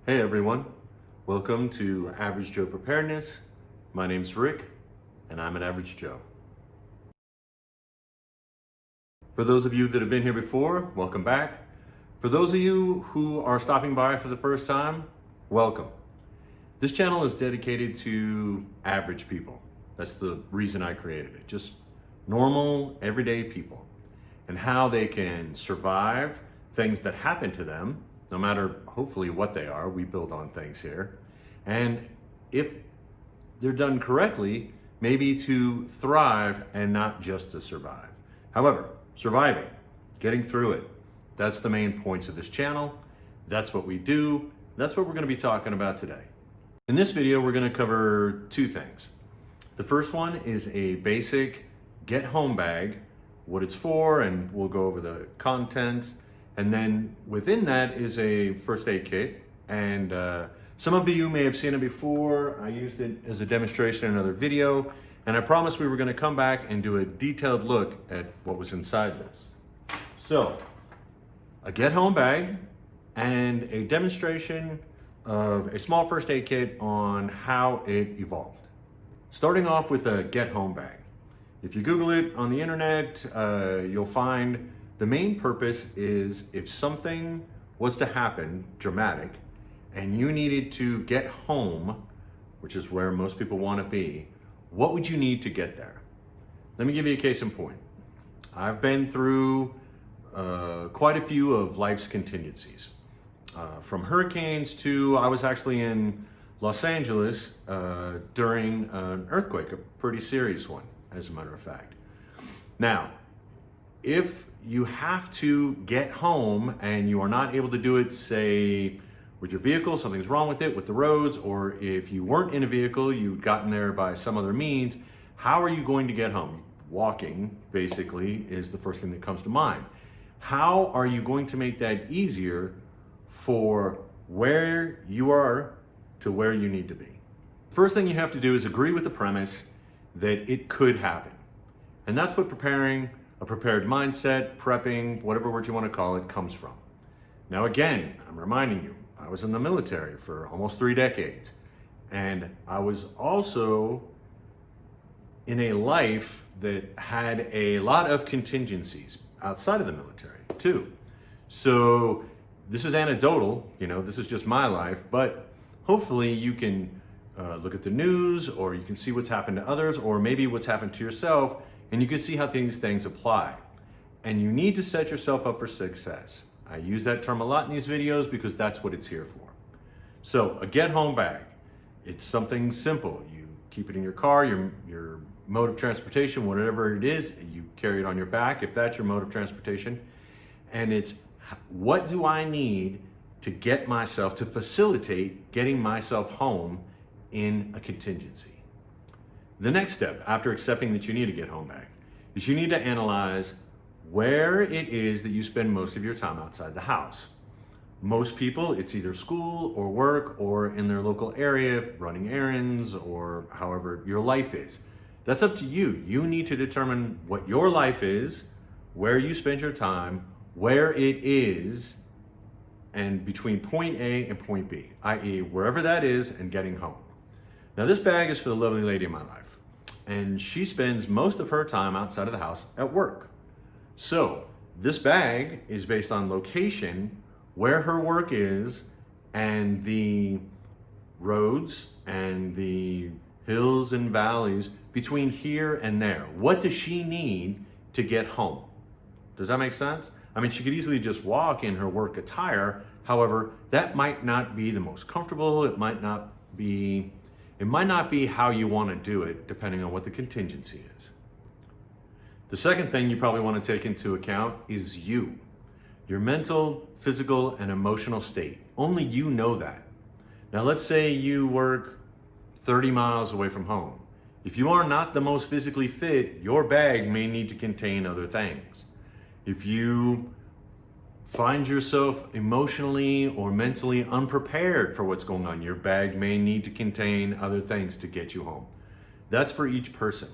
Hey everyone, welcome to Average Joe Preparedness. My name's Rick and I'm an Average Joe. For those of you that have been here before, welcome back. For those of you who are stopping by for the first time, welcome. This channel is dedicated to average people. That's the reason I created it. Just normal, everyday people and how they can survive things that happen to them, no matter hopefully what they are. We build on things here. And if they're done correctly, maybe to thrive and not just to survive. However, surviving, getting through it, that's the main points of this channel. That's what we do. That's what we're going to be talking about today. In this video, we're going to cover two things. The first one is a basic get home bag, what it's for, and we'll go over the contents. And then within that is a first aid kit. And some of you may have seen it before. I used it as a demonstration in another video. And I promised we were going to come back and do a detailed look at what was inside this. So, a get home bag and a demonstration of a small first aid kit on how it evolved. Starting off with a get home bag. If you Google it on the internet, you'll find the main purpose is if something was to happen, dramatic, and you needed to get home, which is where most people want to be, what would you need to get there? Let me give you a case in point. I've been through quite a few of life's contingencies. From hurricanes to, I was actually in Los Angeles during an earthquake, a pretty serious one, as a matter of fact. Now, if you have to get home and you are not able to do it, say, with your vehicle, something's wrong with it, with the roads, or if you weren't in a vehicle, you'd gotten there by some other means, how are you going to get home? Walking, basically, is the first thing that comes to mind. How are you going to make that easier for where you are to where you need to be? First thing you have to do is agree with the premise that it could happen. And that's what preparing a prepared mindset, prepping, whatever word you want to call it, comes from. Now again, I'm reminding you, I was in the military for almost 3 decades. And I was also in a life that had a lot of contingencies outside of the military too. So this is anecdotal, this is just my life, but hopefully you can look at the news, or you can see what's happened to others, or maybe what's happened to yourself, and you can see how these things apply. And you need to set yourself up for success. I use that term a lot in these videos because that's what it's here for. So a get home bag, it's something simple. You keep it in your car, your mode of transportation, whatever it is, you carry it on your back if that's your mode of transportation. And it's, what do I need to get myself, to facilitate getting myself home in a contingency? The next step, after accepting that you need a get home bag, is you need to analyze where it is that you spend most of your time outside the house. Most people, it's either school or work or in their local area, running errands or however your life is. That's up to you. You need to determine what your life is, where you spend your time, where it is, and between point A and point B, i.e. wherever that is and getting home. Now this bag is for the lovely lady in my life, and she spends most of her time outside of the house at work. So this bag is based on location, where her work is, and the roads and the hills and valleys between here and there. What does she need to get home? Does that make sense? I mean, she could easily just walk in her work attire. However, that might not be the most comfortable. It might not be how you want to do it, depending on what the contingency is. The second thing you probably want to take into account is you. Your mental, physical, and emotional state. Only you know that. Now let's say you work 30 miles away from home. If you are not the most physically fit, your bag may need to contain other things. If you find yourself emotionally or mentally unprepared for what's going on, your bag may need to contain other things to get you home. That's for each person,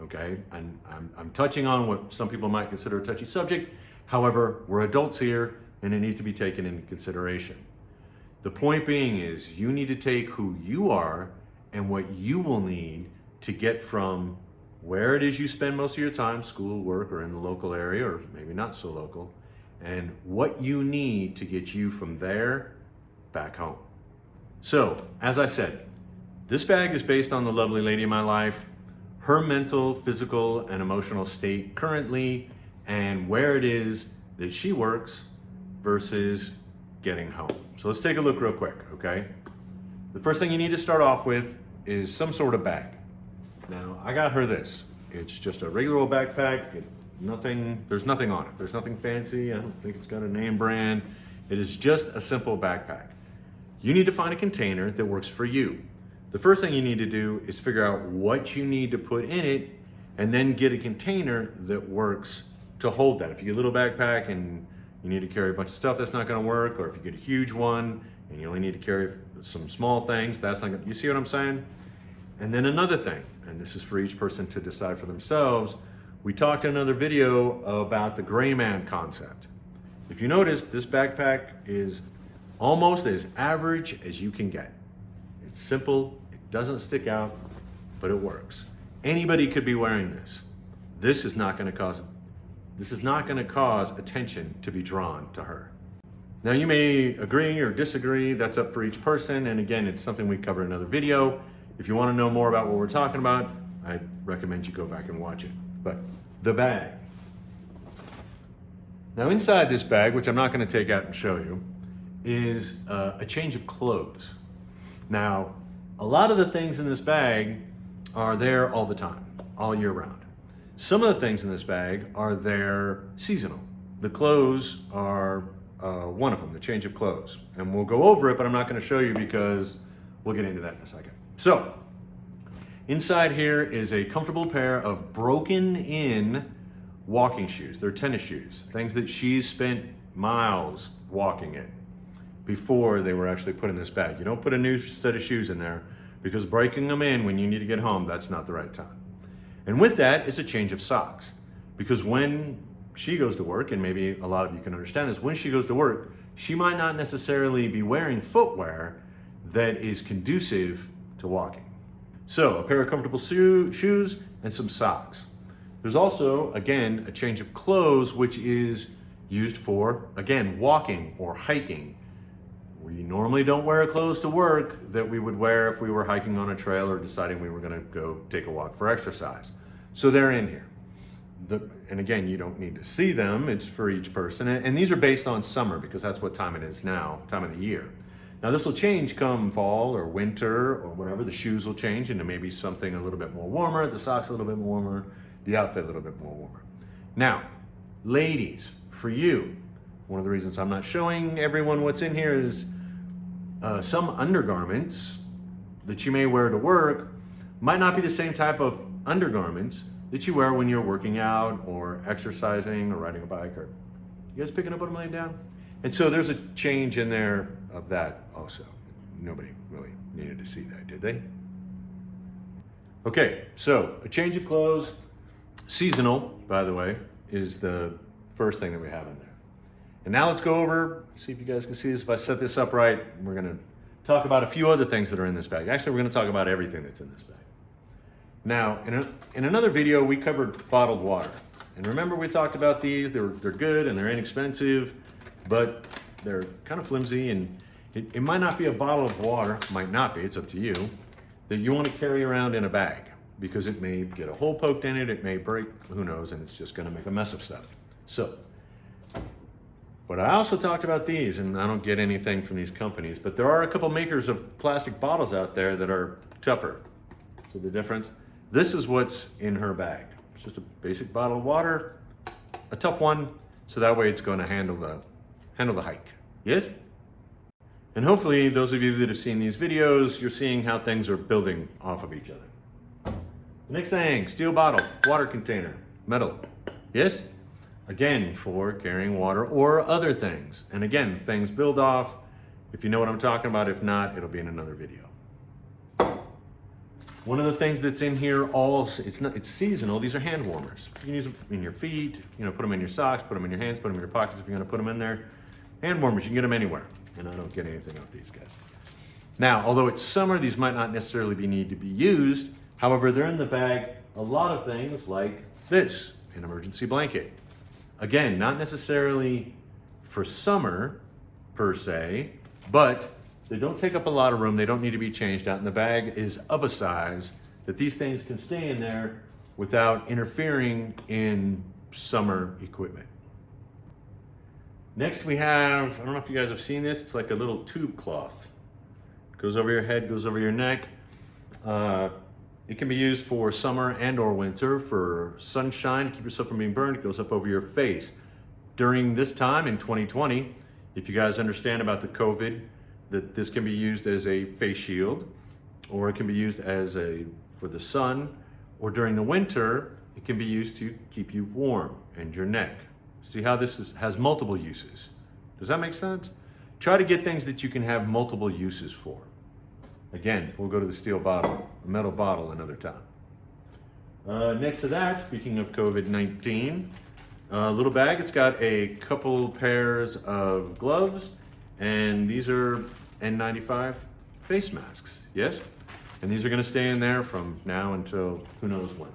okay? And I'm touching on what some people might consider a touchy subject. However, we're adults here and it needs to be taken into consideration. The point being is you need to take who you are and what you will need to get from where it is you spend most of your time, school, work, or in the local area, or maybe not so local, and what you need to get you from there back home. So, as I said, this bag is based on the lovely lady in my life, her mental, physical, and emotional state currently, and where it is that she works versus getting home. So let's take a look real quick, okay? The first thing you need to start off with is some sort of bag. Now, I got her this. It's just a regular old backpack. There's nothing on it. There's nothing fancy. I don't think it's got a name brand. It is just a simple backpack. You need to find a container that works for you. The first thing you need to do is figure out what you need to put in it and then get a container that works to hold that. If you get a little backpack and you need to carry a bunch of stuff, that's not gonna work. Or if you get a huge one and you only need to carry some small things, that's not gonna, you see what I'm saying? And then another thing, and this is for each person to decide for themselves, we talked in another video about the gray man concept. If you notice, this backpack is almost as average as you can get. It's simple, it doesn't stick out, but it works. Anybody could be wearing this. This is not gonna cause attention to be drawn to her. Now you may agree or disagree, that's up for each person, and again, it's something we cover in another video. If you wanna know more about what we're talking about, I recommend you go back and watch it. But the bag. Now inside this bag, which I'm not gonna take out and show you, is a change of clothes. Now, a lot of the things in this bag are there all the time, all year round. Some of the things in this bag are there seasonal. The clothes are one of them, the change of clothes. And we'll go over it, but I'm not gonna show you because we'll get into that in a second. So, inside here is a comfortable pair of broken in walking shoes. They're tennis shoes, things that she's spent miles walking in before they were actually put in this bag. You don't put a new set of shoes in there because breaking them in when you need to get home, that's not the right time. And with that is a change of socks, because when she goes to work, and maybe a lot of you can understand this, when she goes to work, she might not necessarily be wearing footwear that is conducive to walking. So a pair of comfortable shoes and some socks. There's also, again, a change of clothes, which is used for, again, walking or hiking. We normally don't wear clothes to work that we would wear if we were hiking on a trail or deciding we were gonna go take a walk for exercise. So they're in here. And again, you don't need to see them, it's for each person. And these are based on summer because that's what time it is now, time of the year. Now this will change come fall or winter or whatever. The shoes will change into maybe something a little bit more warmer, the socks a little bit more warmer, the outfit a little bit more warmer. Now, ladies, for you, one of the reasons I'm not showing everyone what's in here is some undergarments that you may wear to work might not be the same type of undergarments that you wear when you're working out or exercising or riding a bike. Or you guys picking up what I'm laying down? And so there's a change in there of that also. Nobody really needed to see that, did they? Okay, so a change of clothes, seasonal, by the way, is the first thing that we have in there. And now let's go over, see if you guys can see this. If I set this up right, we're gonna talk about a few other things that are in this bag. Actually, we're gonna talk about everything that's in this bag. Now, in another video, we covered bottled water. And remember we talked about these, they're good and they're inexpensive, but they're kind of flimsy, and it might not be a bottle of water, might not be, it's up to you, that you wanna carry around in a bag because it may get a hole poked in it, it may break, who knows, and it's just gonna make a mess of stuff. So, but I also talked about these, and I don't get anything from these companies, but there are a couple makers of plastic bottles out there that are tougher. So the difference, this is what's in her bag. It's just a basic bottle of water, a tough one, so that way it's gonna handle the hike, yes? And hopefully those of you that have seen these videos, you're seeing how things are building off of each other. The next thing, steel bottle, water container, metal, yes? Again, for carrying water or other things. And again, things build off. If you know what I'm talking about, if not, it'll be in another video. One of the things that's in here, it's seasonal, these are hand warmers. You can use them in your feet, put them in your socks, put them in your hands, put them in your pockets if you're gonna put them in there. Hand warmers, you can get them anywhere. and I don't get anything off these guys. Now, although it's summer, these might not necessarily need to be used. However, they're in the bag a lot of things like this, an emergency blanket. Again, not necessarily for summer per se, but they don't take up a lot of room. They don't need to be changed out, and the bag is of a size that these things can stay in there without interfering in summer equipment. Next we have, I don't know if you guys have seen this, it's like a little tube cloth. Goes over your head, goes over your neck. It can be used for summer and or winter for sunshine, keep yourself from being burned. It goes up over your face. During this time in 2020, if you guys understand about the COVID, that this can be used as a face shield, or it can be used as for the sun, or during the winter, it can be used to keep you warm and your neck. See how this has multiple uses. Does that make sense? Try to get things that you can have multiple uses for. Again, we'll go to the steel bottle, a metal bottle another time. Next to that, speaking of COVID-19, little bag, it's got a couple pairs of gloves, and these are N95 face masks, yes? And these are gonna stay in there from now until who knows when.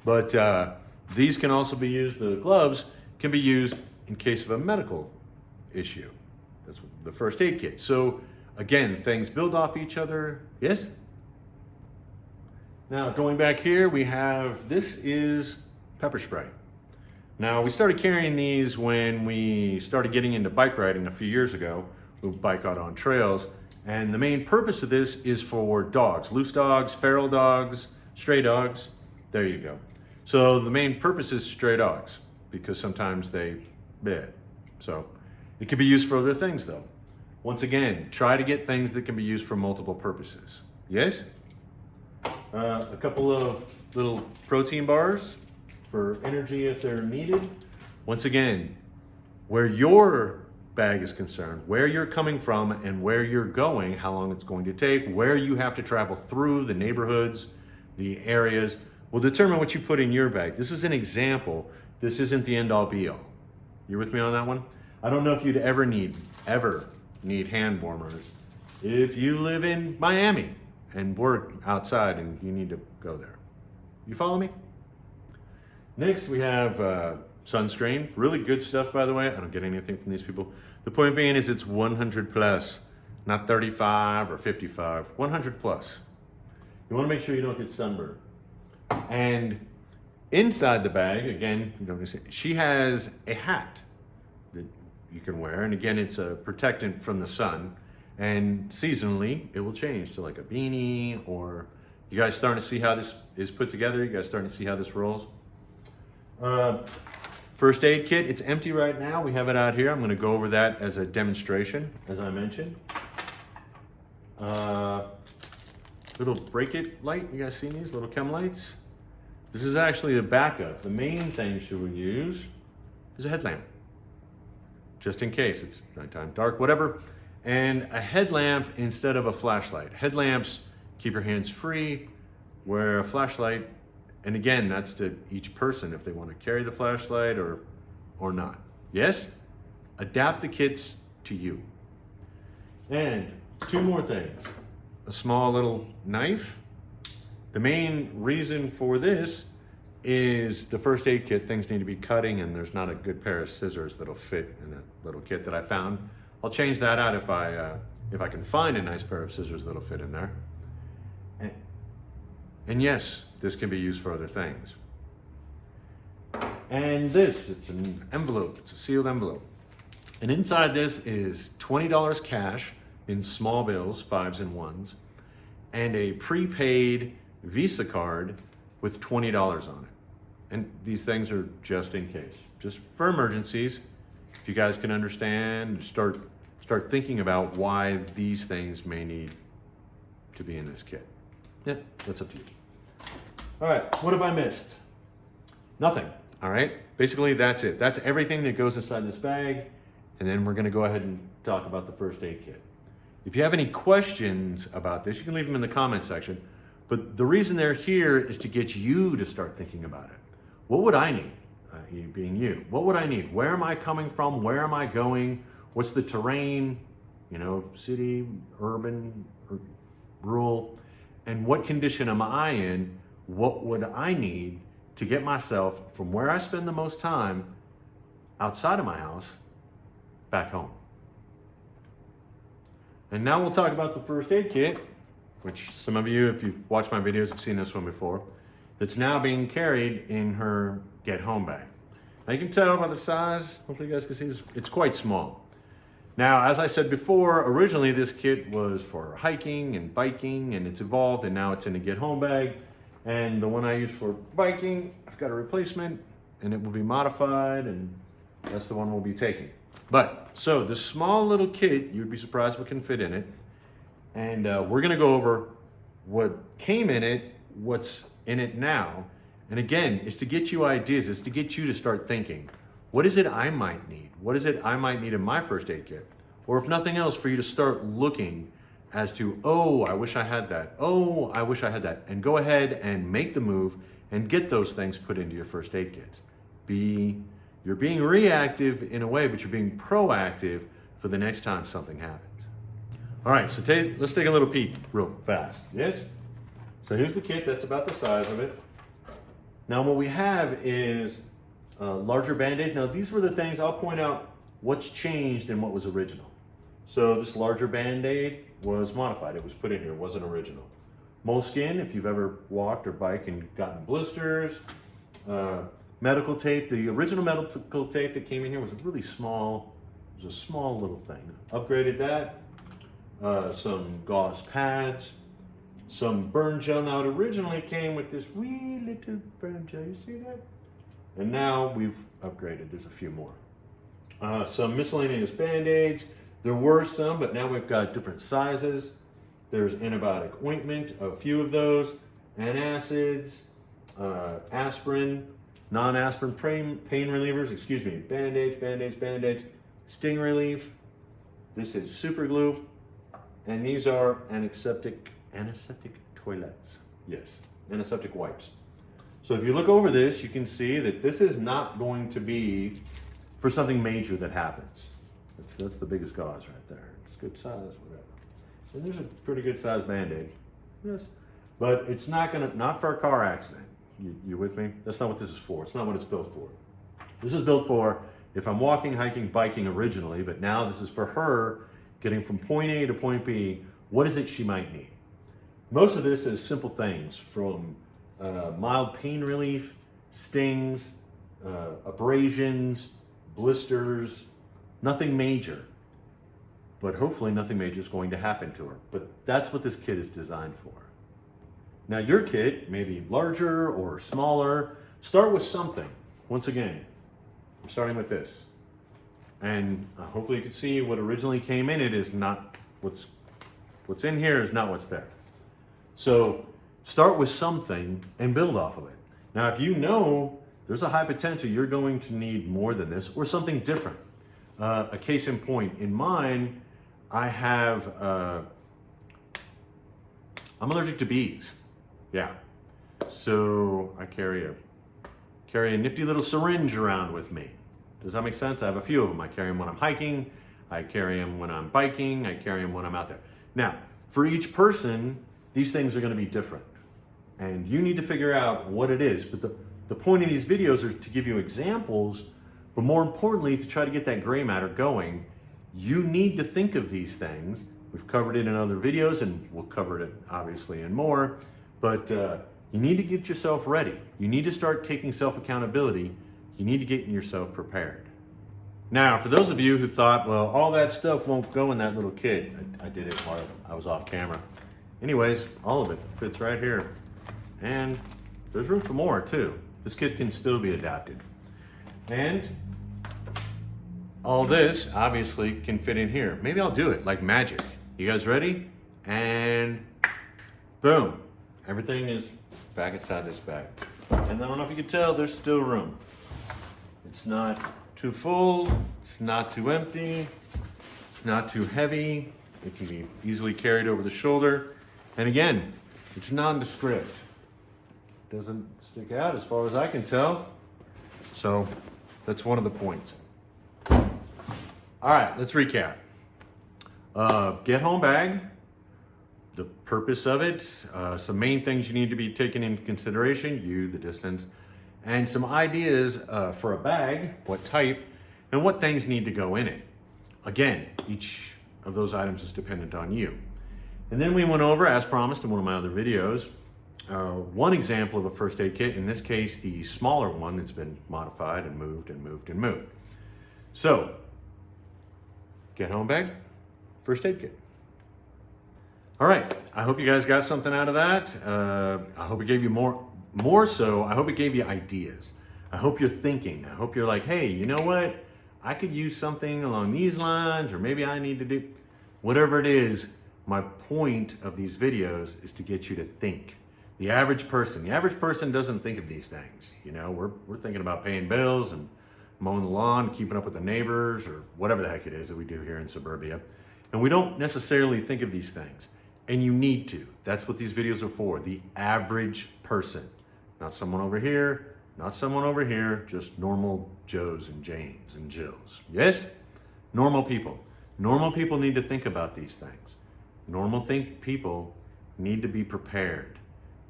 But these can also be used, the gloves can be used in case of a medical issue. That's the first aid kit. So again, things build off each other, yes? Now going back here, we have, this is pepper spray. Now we started carrying these when we started getting into bike riding a few years ago. We bike out on trails. And the main purpose of this is for dogs, loose dogs, feral dogs, stray dogs. There you go. So the main purpose is stray dogs because sometimes they bit. So it can be used for other things though. Once again, try to get things that can be used for multiple purposes. Yes? A couple of little protein bars for energy if they're needed. Once again, where your bag is concerned, where you're coming from and where you're going, how long it's going to take, where you have to travel through, the neighborhoods, the areas, will determine what you put in your bag. This is an example. This isn't the end all be all. You with me on that one? I don't know if you'd ever need hand warmers if you live in Miami and work outside and you need to go there. You follow me? Next we have sunscreen. Really good stuff, by the way. I don't get anything from these people. The point being is it's 100 plus, not 35 or 55, 100 plus. You want to make sure you don't get sunburned. And inside the bag, again, you don't see, she has a hat that you can wear. And again, it's a protectant from the sun. And seasonally, it will change to like a beanie, or you guys starting to see how this is put together? You guys starting to see how this rolls? First aid kit, it's empty right now. We have it out here. I'm gonna go over that as a demonstration, as I mentioned. Little break it light, you guys seen these little chem lights? This is actually a backup. The main thing she would use is a headlamp, just in case it's nighttime, dark, whatever. And a headlamp instead of a flashlight. Headlamps keep your hands free, where a flashlight, and again, that's to each person if they want to carry the flashlight or not. Yes? Adapt the kits to you. And two more things. A small little knife. The main reason for this is the first aid kit, things need to be cutting and there's not a good pair of scissors that'll fit in that little kit that I found. I'll change that out if I can find a nice pair of scissors that'll fit in there. And yes, this can be used for other things. And this, it's an envelope, it's a sealed envelope. And inside this is $20 cash in small bills, 5s and 1s, and a prepaid Visa card with $20 on it. And these things are just in case, just for emergencies. If you guys can understand, start thinking about why these things may need to be in this kit. Yeah, that's up to you. All right, what have I missed? Nothing, all right? Basically, that's it. That's everything that goes inside this bag, and then we're gonna go ahead and talk about the first aid kit. If you have any questions about this, you can leave them in the comment section, but the reason they're here is to get you to start thinking about it. What would I need, being you? What would I need? Where am I coming from? Where am I going? What's the terrain, you know, city, urban, or rural, and what condition am I in? What would I need to get myself from where I spend the most time outside of my house back home? And now we'll talk about the first aid kit, which some of you, if you've watched my videos, have seen this one before, that's now being carried in her get home bag. Now you can tell by the size, hopefully you guys can see this, it's quite small. Now, as I said before, originally this kit was for hiking and biking, and it's evolved, and now it's in a get home bag. And the one I use for biking, I've got a replacement, and it will be modified, and that's the one we'll be taking. But, so this small little kit, you'd be surprised what can fit in it. And we're gonna go over what came in it, what's in it now. And again, it's to get you ideas, it's to get you to start thinking, what is it I might need? What is it I might need in my first aid kit? Or if nothing else, for you to start looking as to, oh, I wish I had that. Oh, I wish I had that. And go ahead and make the move and get those things put into your first aid kits. You're being reactive in a way, but you're being proactive for the next time something happens. All right, so let's take a little peek real fast. Yes? So here's the kit, that's about the size of it. Now what we have is larger Band-Aids. Now these were the things, I'll point out what's changed and what was original. So this larger Band-Aid was modified, it was put in here, it wasn't original. Moleskin, if you've ever walked or biked and gotten blisters. Medical tape, the original medical tape that came in here was really small, it was a small little thing. Upgraded that, some gauze pads, some burn gel. Now it originally came with this wee little burn gel, you see that? And now we've upgraded, there's a few more. Some miscellaneous Band-Aids. There were some, but now we've got different sizes. There's antibiotic ointment, a few of those, antacids, aspirin, non-aspirin pain relievers, excuse me, Band-Aids, sting relief. This is super glue, and these are antiseptic toilets. Yes, antiseptic wipes. So if you look over this, you can see that this is not going to be for something major that happens. That's the biggest gauze right there. It's good size, whatever. And there's a pretty good size Band-Aid. Yes, but it's not for a car accident. You with me? That's not what this is for. It's not what it's built for. This is built for if I'm walking, hiking, biking originally, but now this is for her getting from point A to point B. What is it she might need? Most of this is simple things from mild pain relief, stings, abrasions, blisters, nothing major. But hopefully nothing major is going to happen to her. But that's what this kit is designed for. Now your kit may be larger or smaller. Start with something. Once again, I'm starting with this. And hopefully you can see what originally came in it is not what's in here is not what's there. So start with something and build off of it. Now if you know there's a high potential you're going to need more than this or something different. A case in point, in mine, I have, I'm allergic to bees. Yeah. So I carry a nifty little syringe around with me. Does that make sense? I have a few of them. I carry them when I'm hiking. I carry them when I'm biking. I carry them when I'm out there. Now, for each person, these things are going to be different. And you need to figure out what it is. But the point of these videos are to give you examples, but more importantly, to try to get that gray matter going. You need to think of these things. We've covered it in other videos, and we'll cover it obviously in more. But you need to get yourself ready. You need to start taking self-accountability. You need to get yourself prepared. Now, for those of you who thought, well, all that stuff won't go in that little kit. I did it while I was off camera. Anyways, all of it fits right here. And there's room for more too. This kit can still be adapted. And all this obviously can fit in here. Maybe I'll do it like magic. You guys ready? And boom. Everything is back inside this bag. And I don't know if you can tell, there's still room. It's not too full, it's not too empty, it's not too heavy. It can be easily carried over the shoulder. And again, it's nondescript. It doesn't stick out as far as I can tell. So that's one of the points. All right, let's recap. Get home bag, the purpose of it, some main things you need to be taken into consideration, you, the distance, and some ideas for a bag, what type, and what things need to go in it. Again, each of those items is dependent on you. And then we went over, as promised in one of my other videos, one example of a first aid kit, in this case, the smaller one that's been modified and moved and moved and moved. So, get home bag, first aid kit. All right, I hope you guys got something out of that. I hope it gave you more so, I hope it gave you ideas. I hope you're thinking. I hope you're like, hey, you know what? I could use something along these lines, or maybe I need to do, whatever it is. My point of these videos is to get you to think. The average person doesn't think of these things. You know, we're thinking about paying bills and mowing the lawn, keeping up with the neighbors, or whatever the heck it is that we do here in suburbia. And we don't necessarily think of these things. And you need to. That's what these videos are for. The average person. Not someone over here, not someone over here, just normal Joes and Janes and Jills. Yes? Normal people. Normal people need to think about these things. Normal people need to be prepared.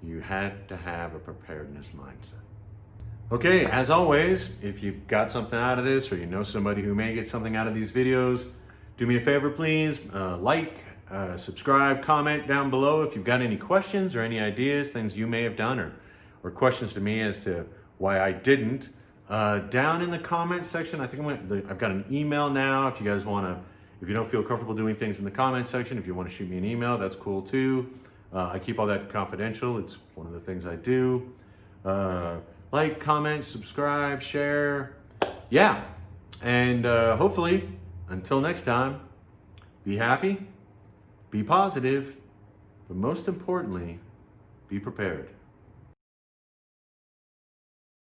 You have to have a preparedness mindset. Okay, as always, if you got something out of this, or you know somebody who may get something out of these videos, do me a favor, please. Subscribe, comment down below if you've got any questions or any ideas, things you may have done, or questions to me as to why I didn't. Down in the comments section, I think I've got an email now. If you guys want to, if you don't feel comfortable doing things in the comments section, if you want to shoot me an email, that's cool too. I keep all that confidential. It's one of the things I do. Like, comment, subscribe, share. Yeah. And hopefully, until next time, be happy, be positive, but most importantly, be prepared.